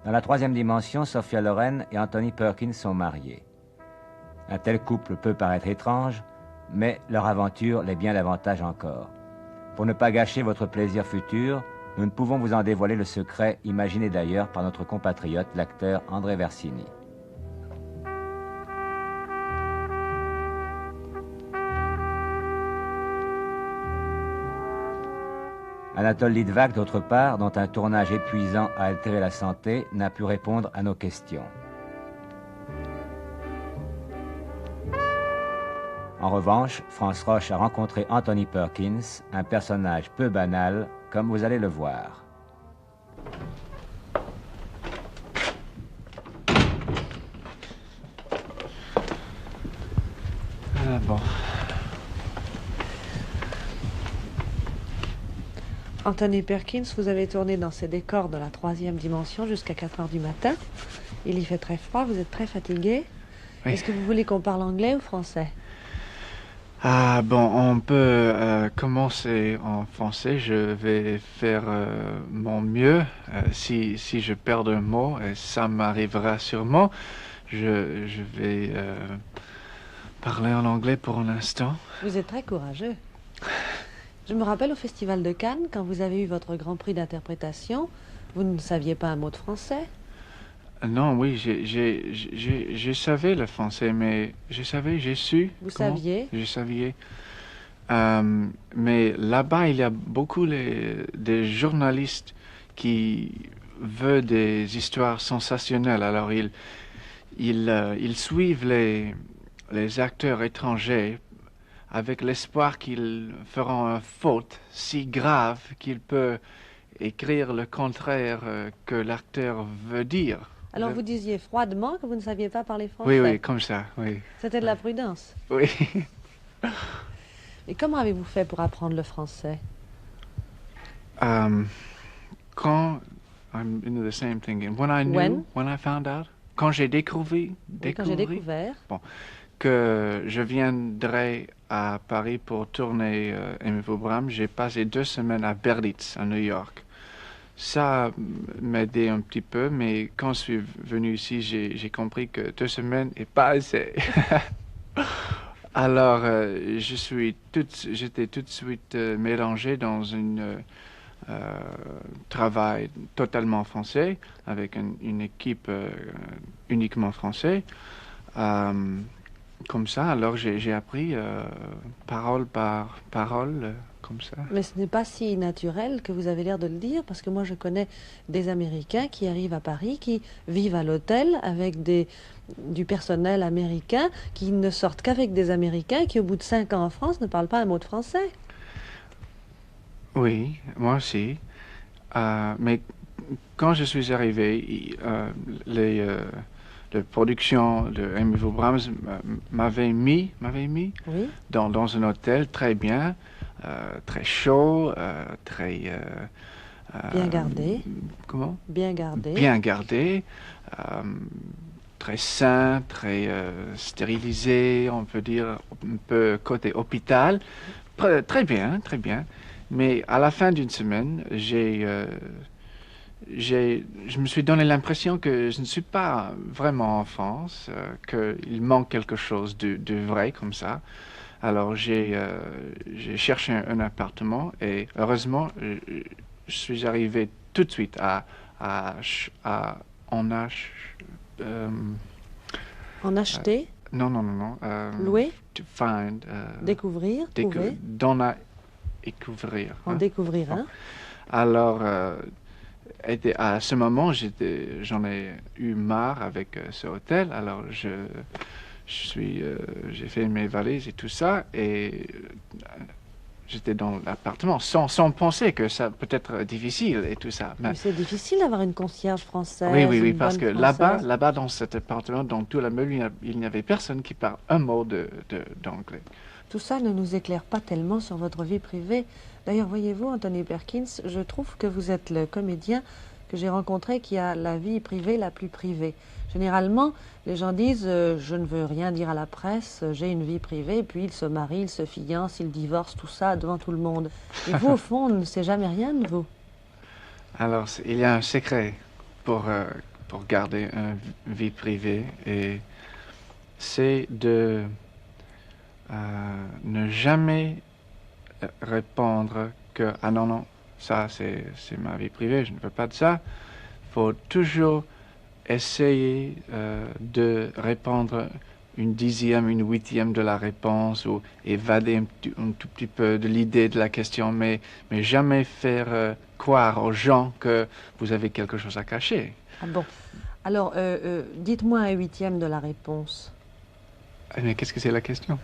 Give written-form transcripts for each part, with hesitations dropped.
Dans la troisième dimension, Sophia Loren et Anthony Perkins sont mariés. Un tel couple peut paraître étrange, mais leur aventure l'est bien davantage encore. Pour ne pas gâcher votre plaisir futur, nous ne pouvons vous en dévoiler le secret, imaginé d'ailleurs par notre compatriote, l'acteur André Versini. Anatole Litvak, d'autre part, dont un tournage épuisant a altéré la santé, n'a pu répondre à nos questions. En revanche, France Roche a rencontré Anthony Perkins, un personnage peu banal, comme vous allez le voir. Ah bon. Anthony Perkins, vous avez tourné dans ces décors de la troisième dimension jusqu'à 4 heures du matin. Il y fait très froid, vous êtes très fatigué. Oui. Est-ce que vous voulez qu'on parle anglais ou français? Ah bon, on peut commencer en français. Je vais faire mon mieux. Si je perds un mot, et ça m'arrivera sûrement, je vais parler en anglais pour un instant. Vous êtes très courageux. Je me rappelle au Festival de Cannes, quand vous avez eu votre Grand Prix d'interprétation, vous ne saviez pas un mot de français? Non, oui, je savais le français, mais je savais, j'ai su. Vous saviez? Je savais. Mais là-bas, il y a beaucoup des journalistes qui veulent des histoires sensationnelles. Alors, ils suivent les acteurs étrangers avec l'espoir qu'ils feront une faute si grave qu'il peut écrire le contraire que l'acteur veut dire. Alors vous disiez froidement que vous ne saviez pas parler français? Oui, comme ça, oui. C'était de la prudence. Oui. Et comment avez-vous fait pour apprendre le français? Quand I'm into the same thing. When I knew, when I found out, quand j'ai découvert, bon, que je viendrais à Paris pour tourner Aimez-vous Brahms, j'ai passé 2 semaines à Berlitz, à New York. Ça m'aidait un petit peu, mais quand je suis venu ici, j'ai compris que 2 semaines n'est pas assez. Alors, j'étais tout de suite mélangé dans un travail totalement français, avec une équipe uniquement française. Comme ça, alors j'ai appris parole par parole, comme ça. Mais ce n'est pas si naturel que vous avez l'air de le dire, parce que moi je connais des Américains qui arrivent à Paris, qui vivent à l'hôtel avec du personnel américain, qui ne sortent qu'avec des Américains, qui au bout de 5 ans en France ne parlent pas un mot de français. Oui, moi aussi. Mais quand je suis arrivé, la production de Aimez-vous Brahms m'avait mis Oui. dans un hôtel très bien, très chaud, très... bien gardé. Comment? Bien gardé. Bien gardé, très sain, très stérilisé, on peut dire, un peu côté hôpital. Très bien, très bien. Mais à la fin d'une semaine, je me suis donné l'impression que je ne suis pas vraiment en France, qu'il manque quelque chose de vrai comme ça. Alors j'ai cherché un appartement et heureusement, je suis arrivé tout de suite en acheter? Non. Louer? To find. Découvrir? Trouver? Découvrir. En découvrir un? Alors, à ce moment, j'en ai eu marre avec ce hôtel. Alors, j'ai fait mes valises et tout ça, et j'étais dans l'appartement sans penser que ça peut être difficile et tout ça. Mais c'est difficile d'avoir une concierge française. Oui, parce que là-bas, dans cet appartement, dans tout la meuble, il n'y avait personne qui parle un mot d'anglais. Tout ça ne nous éclaire pas tellement sur votre vie privée. D'ailleurs, voyez-vous, Anthony Perkins, je trouve que vous êtes le comédien que j'ai rencontré qui a la vie privée la plus privée. Généralement, les gens disent je ne veux rien dire à la presse, j'ai une vie privée, puis ils se marient, ils se fiancent, ils divorcent, tout ça devant tout le monde. Et vous, au fond, on ne sait jamais rien de vous. Alors, il y a un secret pour pour garder une vie privée, et c'est de ne jamais répondre que « Ah non, non, ça c'est ma vie privée, je ne veux pas de ça ». Il faut toujours essayer de répondre une dixième, une huitième de la réponse, ou évader un tout petit peu de l'idée de la question, mais jamais faire croire aux gens que vous avez quelque chose à cacher. Ah bon. Alors, dites-moi un huitième de la réponse. Mais qu'est-ce que c'est la question?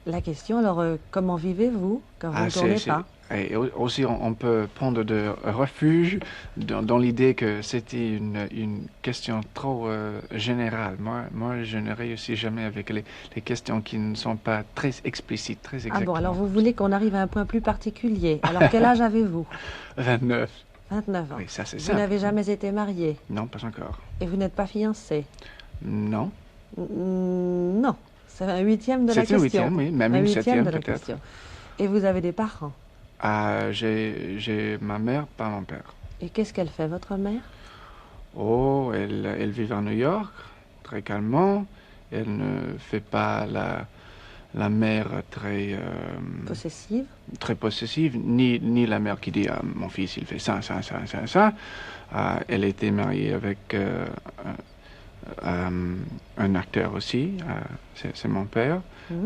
La question, alors, comment vivez-vous quand vous ne tournez pas? Et aussi, on peut prendre de refuge dans l'idée que c'était une question trop générale. Moi, je ne réussis jamais avec les questions qui ne sont pas très explicites, très exactement. Ah bon, alors vous voulez qu'on arrive à un point plus particulier. Alors, quel âge avez-vous? 29. 29 ans. Oui, ça c'est Vous simple. n'avez jamais été marié? Non, pas encore. Et vous n'êtes pas fiancé? Non. Non. C'est un huitième de la question. C'est un huitième, oui, même une septième peut-être. Et vous avez des parents? J'ai ma mère, pas mon père. Et qu'est-ce qu'elle fait, votre mère? Oh, elle vit à New York, très calmement. Elle ne fait pas la mère très... possessive? Très possessive, ni la mère qui dit mon fils, il fait ça. Elle était mariée avec un acteur aussi, c'est mon père.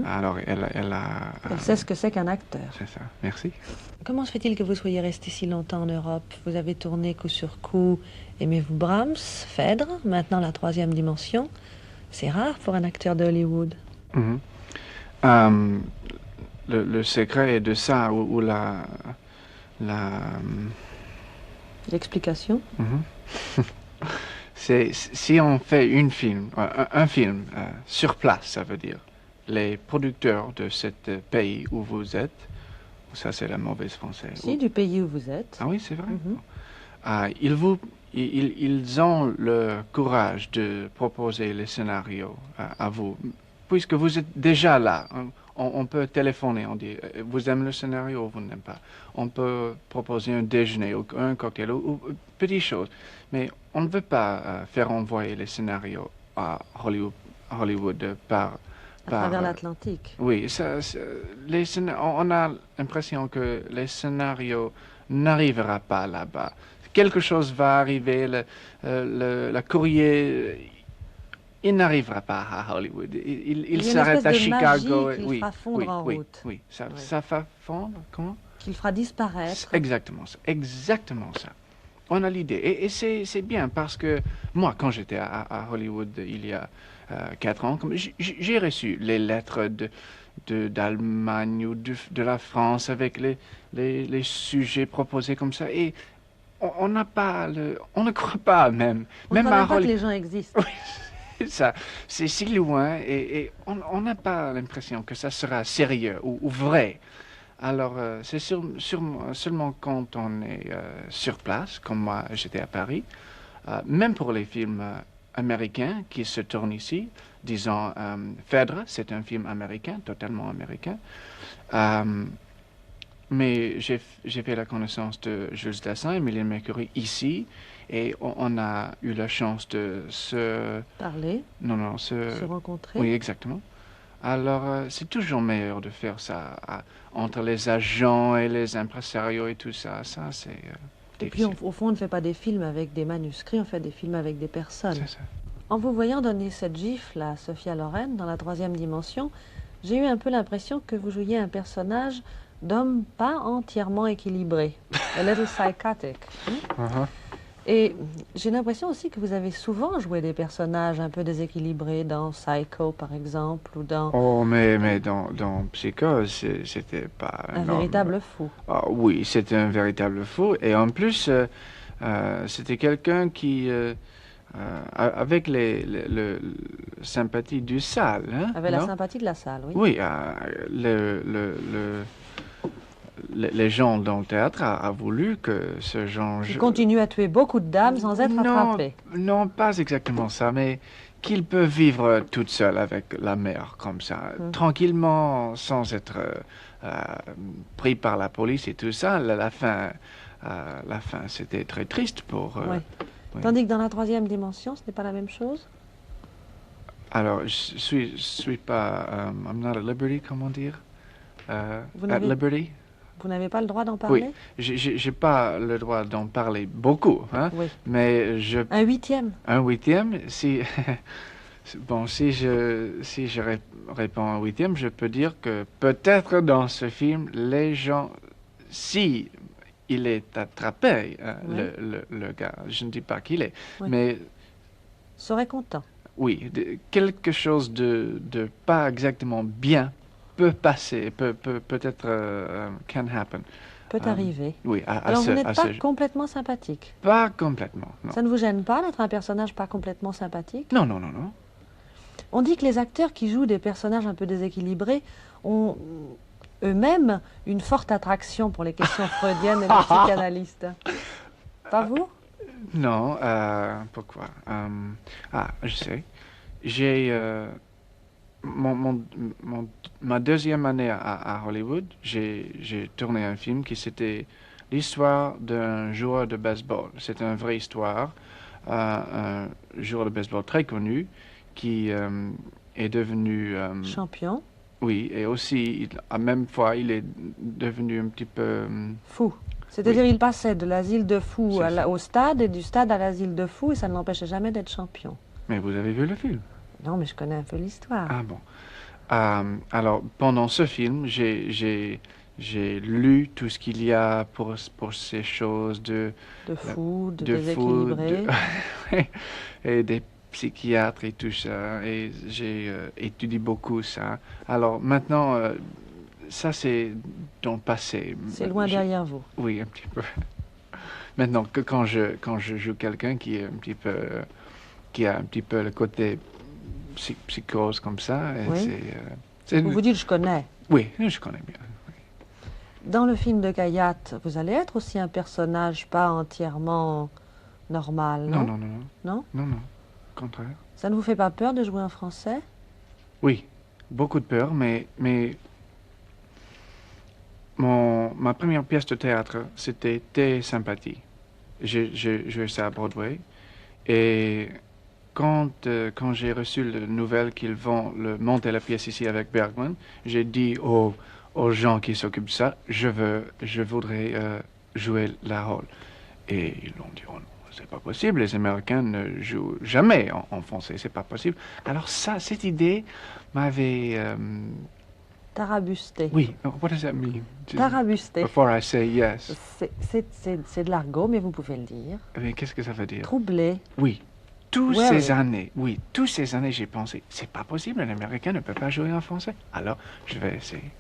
Alors, elle sait ce que c'est qu'un acteur. C'est ça, merci. Comment se fait-il que vous soyez resté si longtemps en Europe? Vous avez tourné coup sur coup Aimez-vous Brahms, Phèdre, maintenant La Troisième Dimension. C'est rare pour un acteur de Hollywood. Le secret est de ça, ou l'explication? C'est si on fait un film sur place, ça veut dire les producteurs de ce pays où vous êtes, ça c'est la mauvaise française. Si, du pays où vous êtes. Ah oui, c'est vrai. Ils ont le courage de proposer les scénarios à vous, puisque vous êtes déjà là. On peut téléphoner, on dit vous aimez le scénario ou vous n'aimez pas. On peut proposer un déjeuner ou un cocktail ou petites choses, mais on ne veut pas faire envoyer les scénarios à Hollywood par à travers l'Atlantique. Oui, on a l'impression que les scénarios n'arriveront pas là-bas. Quelque chose va arriver, le courrier, il n'arrivera pas à Hollywood. Il s'arrête à Chicago. Qu'il fera fondre en route. Oui, ça va fondre, comment? Qu'il fera disparaître. Exactement ça. On a l'idée. Et c'est bien parce que moi, quand j'étais à Hollywood il y a 4 ans, j'ai reçu les lettres d'Allemagne ou de la France avec les sujets proposés comme ça. Et on ne croit pas même. On ne croit pas que les gens existent. Oui, ça, c'est si loin et on n'a pas l'impression que ça sera sérieux ou vrai. Alors, c'est seulement quand on est sur place, comme moi j'étais à Paris, même pour les films américains qui se tournent ici, disons Phèdre, c'est un film américain, totalement américain. Mais j'ai fait la connaissance de Jules Dassin et Mylène Mercury ici, et on a eu la chance de se... Parler? Non, se rencontrer? Oui, exactement. Alors, c'est toujours meilleur de faire ça entre les agents et les impresarios et tout ça. Ça, c'est difficile. Et puis, au fond, on ne fait pas des films avec des manuscrits, on fait des films avec des personnes. C'est ça. En vous voyant donner cette gifle à Sophia Loren dans La Troisième Dimension, j'ai eu un peu l'impression que vous jouiez un personnage d'homme pas entièrement équilibré, a little psychotic. Et j'ai l'impression aussi que vous avez souvent joué des personnages un peu déséquilibrés dans Psycho, par exemple, ou dans... Oh, mais dans Psycho, c'était pas... Un véritable fou. Ah, oui, c'était un véritable fou. Et en plus, c'était quelqu'un qui... avec la sympathie du salle. Hein, avec la sympathie de la salle, oui. Oui, les gens dans le théâtre a voulu que ce genre... Il continue à tuer beaucoup de dames sans être attrapé. Non, pas exactement ça, mais qu'il peut vivre toute seule avec la mère comme ça, tranquillement, sans être pris par la police et tout ça. La fin, c'était très triste pour... Oui. Oui. Tandis que dans la troisième dimension, ce n'est pas la même chose? Alors, je suis pas... I'm not at liberty, comment dire? At liberty? Vous n'avez pas le droit d'en parler? Oui, j'ai pas le droit d'en parler beaucoup, hein? Oui. Mais je... Un huitième? Un huitième, si... Bon, si je réponds un huitième, je peux dire que peut-être dans ce film, les gens, si il est attrapé, Oui. le gars, je ne dis pas qu'il est, Oui. mais Serait content. oui, quelque chose de pas exactement bien peut passer, peut-être can happen. Peut arriver. Oui, Alors vous n'êtes pas complètement sympathique? Pas complètement, non. Ça ne vous gêne pas d'être un personnage pas complètement sympathique? Non, non, non, non. On dit que les acteurs qui jouent des personnages un peu déséquilibrés ont eux-mêmes une forte attraction pour les questions freudiennes et les psychanalystes. Pas vous? Non, pourquoi? Je sais. J'ai ma deuxième année à Hollywood, j'ai tourné un film qui c'était l'histoire d'un joueur de baseball. C'est une vraie histoire. Un joueur de baseball très connu qui est devenu champion. Oui, et aussi, à même fois, il est devenu un petit peu... fou. C'est-à-dire, il passait de l'asile de fous au stade, et du stade à l'asile de fous, et ça ne l'empêchait jamais d'être champion. Mais vous avez vu le film? Non, mais je connais un peu l'histoire. Ah bon. Alors, pendant ce film, j'ai lu tout ce qu'il y a pour ces choses de fou, de déséquilibré. Et des psychiatres et tout ça, et j'ai étudié beaucoup ça. Alors maintenant, ça c'est dans le passé. C'est loin derrière vous. Oui, un petit peu. Maintenant, que quand je joue quelqu'un qui est un petit peu, qui a un petit peu le côté psychose comme ça, oui. Vous dites je connais. Oui, je connais bien. Oui. Dans le film de Gayat, vous allez être aussi un personnage pas entièrement normal, non? Non, non, non, non. Non? Non, non. Contraire. Ça ne vous fait pas peur de jouer en français? Oui, beaucoup de peur, mais ma première pièce de théâtre, c'était Tes sympathies. J'ai joué ça à Broadway. Et quand j'ai reçu la nouvelle qu'ils vont monter la pièce ici avec Bergman, j'ai dit aux gens qui s'occupent de ça, je voudrais jouer la rôle. Et ils l'ont dit, oh non. C'est pas possible, les Américains ne jouent jamais en français, c'est pas possible. Alors cette idée m'avait... tarabusté. Oui, what does that mean? Tarabusté. Before I say yes. C'est de l'argot, mais vous pouvez le dire. Mais qu'est-ce que ça veut dire? Troublé. Oui. Toutes ces années, j'ai pensé, c'est pas possible, un Américain ne peut pas jouer en français. Alors, je vais essayer.